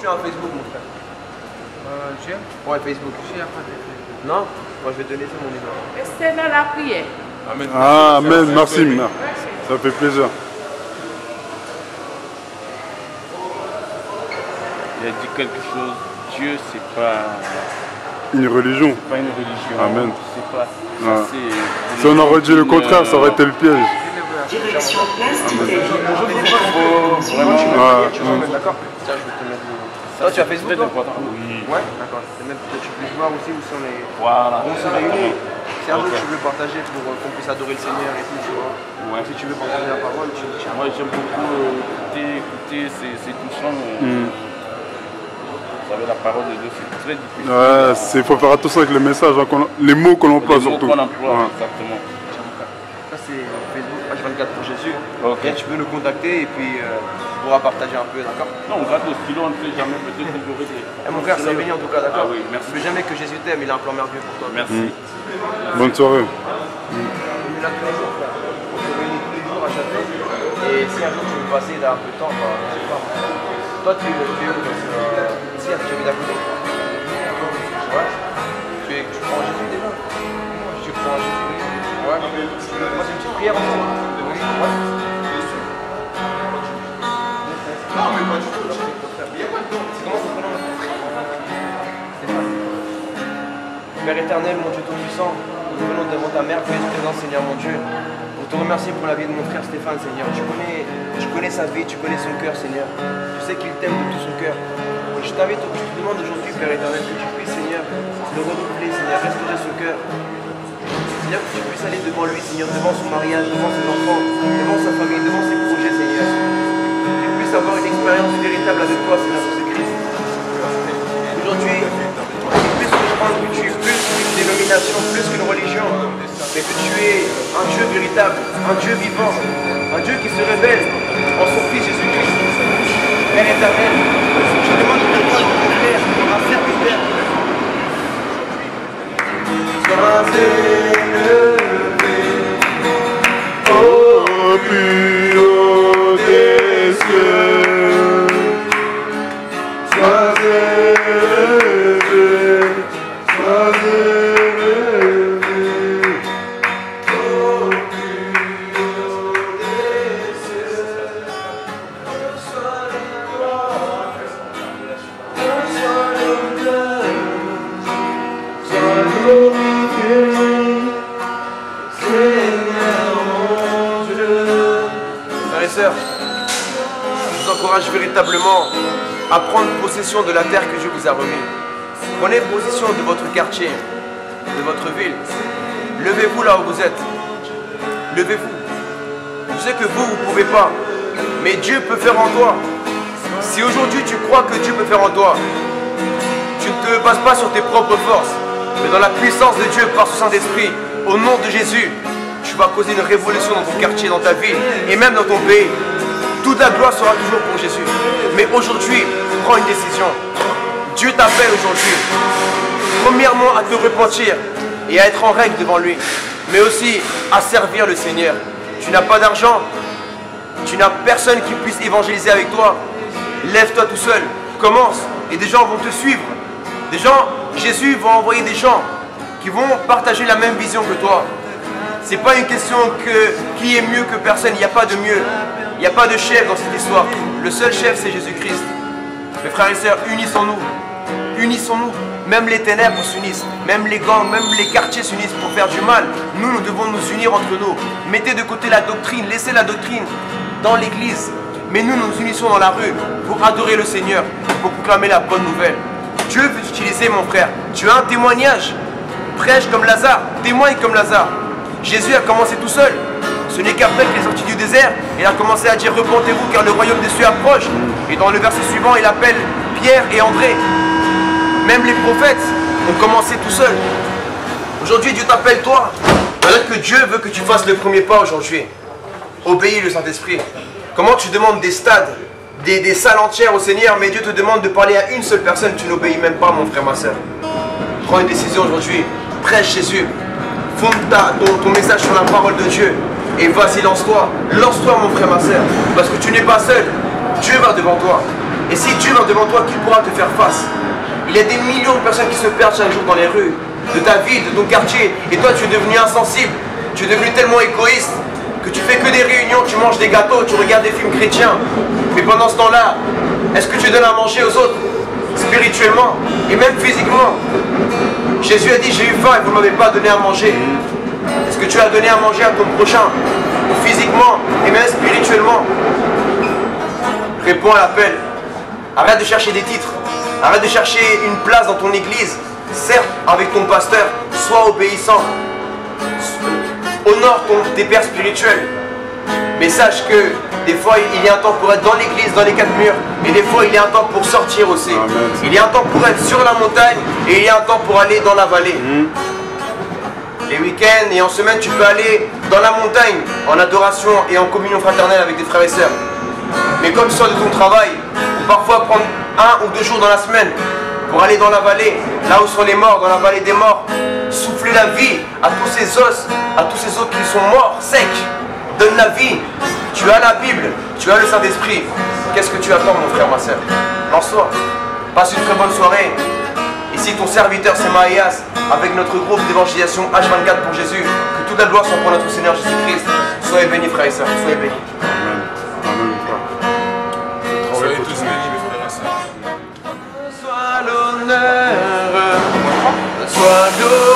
tu as un Facebook, mon frère? J'ai? Ouais, Facebook. J'ai pas de Facebook. Non? Moi, je vais te laisser mon numéro. Restez dans la prière. Amen. Ah, amen, merci. Ça fait plaisir. Il a dit quelque chose. Dieu, c'est pas Une religion. une religion. Amen. C'est pas. Ouais. C'est Si on aurait dit le contraire, ça aurait été le piège. Direction place du Pays. D'accord? Tiens, je vais te mettre le... Toi, tu as Facebook, toi? Oui. Ouais, d'accord. Même peut-être tu peux voir aussi où sont les... Voilà. On se réunit. C'est un peu que tu veux partager pour qu'on puisse adorer le Seigneur et tout, tu vois. Ouais. Si tu veux partager la parole, tu tiens. Moi, j'aime beaucoup écouter, c'est touchant. Vous savez, la parole de Dieu, c'est très difficile. Ouais, il faut faire attention avec les messages, hein, les mots qu'on emploie Les mots surtout. qu'on emploie, Ouais. exactement. Ça, c'est Facebook H24 pour Jésus. Ok. Et tu peux nous contacter et puis tu pourras partager un peu, d'accord? Non, on garde le stylo, on ne sait jamais, peut-être que j'aurai des... Mon frère, c'est béni en tout cas, d'accord? Ah oui, merci. N'oublie jamais que Jésus t'aime, il a un plan merveilleux pour toi. Merci. Bonne soirée. On est là tous les jours, frère. On se réunit tous les jours à Château. Et si un jour tu veux passer là un peu de temps, bah, je sais pas. Toi, tu es où? Ici, tu habites à côté? Ouais. Tu crois en Jésus déjà? Tu crois en Jésus? Ouais. Moi, c'est une petite prière aussi. Oui. Ouais. Non, mais pas du tout. Il y a pas de don. Comment ça s'appelle? Stéphane. Père éternel, mon Dieu Tout-Puissant, nous venons devant ta mère, Dieu présent, Seigneur mon Dieu, pour te remercier pour la vie de mon frère Stéphane, Seigneur. Tu connais sa vie, tu connais son cœur, Seigneur. Tu sais qu'il t'aime de tout son cœur. Et je te demande aujourd'hui, Père éternel, que tu puisses, Seigneur, le renouveler, Seigneur, restaurer son cœur. Seigneur, que tu puisses aller devant lui, Seigneur, devant son mariage, devant ses enfants, devant sa famille, devant ses projets, Seigneur. Que tu puisses avoir une expérience véritable avec toi, Seigneur Jésus-Christ. Aujourd'hui, plus que je pense que tu es plus qu'une dénomination, plus qu'une religion, mais que tu es un Dieu véritable, un Dieu vivant, un Dieu qui se révèle en son Fils Jésus-Christ. Père éternel, je demande de toi, mon frère, un serviteur. Sois élevé, Au plus haut des cieux, sois élevé, sois élevé. Au plus haut des cieux, reçois la gloire, reçois l'honneur, sois glorifié. Frères et sœurs, je vous encourage véritablement à prendre possession de la terre que Dieu vous a remise. Prenez possession de votre quartier, de votre ville. Levez-vous là où vous êtes. Levez-vous. Je sais que vous ne pouvez pas, mais Dieu peut faire en toi. Si aujourd'hui tu crois que Dieu peut faire en toi, tu ne te bases pas sur tes propres forces, mais dans la puissance de Dieu par son Saint-Esprit, au nom de Jésus, tu vas causer une révolution dans ton quartier, dans ta ville et même dans ton pays. Toute la gloire sera toujours pour Jésus. Mais aujourd'hui, prends une décision. Dieu t'appelle aujourd'hui, premièrement à te repentir et à être en règle devant lui, mais aussi à servir le Seigneur. Tu n'as pas d'argent, tu n'as personne qui puisse évangéliser avec toi. Lève-toi tout seul, commence et des gens vont te suivre. Des gens, Jésus va envoyer des gens qui vont partager la même vision que toi. C'est pas une question que qui est mieux que personne, il n'y a pas de mieux. Il n'y a pas de chef dans cette histoire. Le seul chef, c'est Jésus-Christ. Mes frères et sœurs, unissons-nous. Unissons-nous. Même les ténèbres s'unissent. Même les gangs, même les quartiers s'unissent pour faire du mal. Nous, nous devons nous unir entre nous. Mettez de côté la doctrine. Laissez la doctrine dans l'église. Mais nous, nous unissons dans la rue pour adorer le Seigneur, pour proclamer la bonne nouvelle. Dieu veut t'utiliser, mon frère. Tu as un témoignage. Prêche comme Lazare. Témoigne comme Lazare. Jésus a commencé tout seul. Ce n'est qu'après qu'il est sorti du désert, il a commencé à dire repentez-vous car le royaume des cieux approche. Et dans le verset suivant, il appelle Pierre et André. Même les prophètes ont commencé tout seuls. Aujourd'hui, Dieu t'appelle toi. Peut-être que Dieu veut que tu fasses le premier pas aujourd'hui. Obéis le Saint-Esprit. Comment tu demandes des stades, des salles entières au Seigneur, mais Dieu te demande de parler à une seule personne, tu n'obéis même pas, mon frère, ma soeur. Prends une décision aujourd'hui. Prêche Jésus. Fonde ton message sur la parole de Dieu. Et vas-y, lance-toi. Lance-toi, mon frère, ma soeur. Parce que tu n'es pas seul. Dieu va devant toi. Et si Dieu va devant toi, qui pourra te faire face? Il y a des millions de personnes qui se perdent chaque jour dans les rues, de ta ville, de ton quartier. Et toi, tu es devenu insensible. Tu es devenu tellement égoïste que tu fais que des réunions, tu manges des gâteaux, tu regardes des films chrétiens. Mais pendant ce temps-là, est-ce que tu donnes à manger aux autres? Spirituellement et même physiquement. Jésus a dit, j'ai eu faim et vous ne m'avez pas donné à manger. Est-ce que tu as donné à manger à ton prochain? Physiquement et même spirituellement? Réponds à l'appel. Arrête de chercher des titres. Arrête de chercher une place dans ton église. Serve avec ton pasteur. Sois obéissant. Honore tes pères spirituels. Mais sache que des fois il y a un temps pour être dans l'église, dans les quatre murs. Et des fois il y a un temps pour sortir aussi. Amen. Il y a un temps pour être sur la montagne. Et il y a un temps pour aller dans la vallée. Les week-ends et en semaine tu peux aller dans la montagne en adoration et en communion fraternelle avec des frères et sœurs. Mais quand tu sors de ton travail, parfois prendre 1 ou 2 jours dans la semaine pour aller dans la vallée, là où sont les morts, dans la vallée des morts, souffler la vie à tous ces os, qui sont morts, secs. Donne la vie. Tu as la Bible, tu as le Saint-Esprit. Qu'est-ce que tu attends, mon frère, ma soeur? Lance-toi. Passe une très bonne soirée. Ici, ton serviteur, c'est Maïas, avec notre groupe d'évangélisation H24 pour Jésus. Que toute la gloire soit pour notre Seigneur Jésus-Christ. Soyez bénis, frères et sœurs. Soyez bénis. Amen. Amen, frère. Soyez tous bénis, mes frères et sœurs. Sois l'honneur, sois l'honneur.